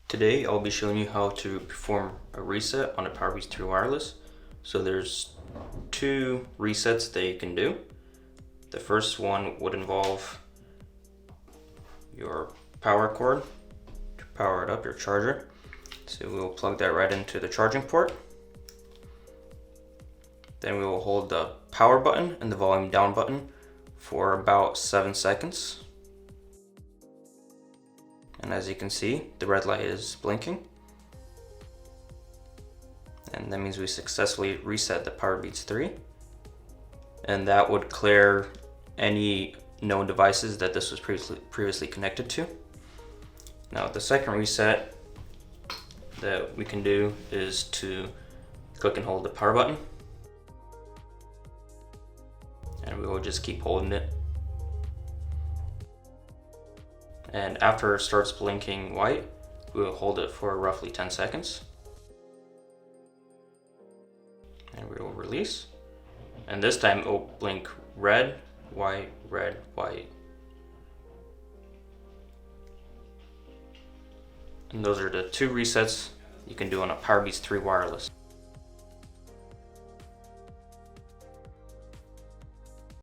Today I'll be showing you how to perform a reset on a Powerbeats 3 wireless. So there's two resets that you can do. The first one would involve your power cord to power it up, your charger. So we'll plug that right into the charging port. Then we will hold the power button and the volume down button for about 7 seconds. And as you can see, the red light is blinking. And that means we successfully reset the Powerbeats 3. And that would clear any known devices that this was previously connected to. Now the second reset that we can do is to click and hold the power button. And we will just keep holding it. And after it starts blinking white, we will hold it for roughly 10 seconds. And we will release. And this time it will blink red, white, red, white. And those are the two resets you can do on a Powerbeats 3 wireless.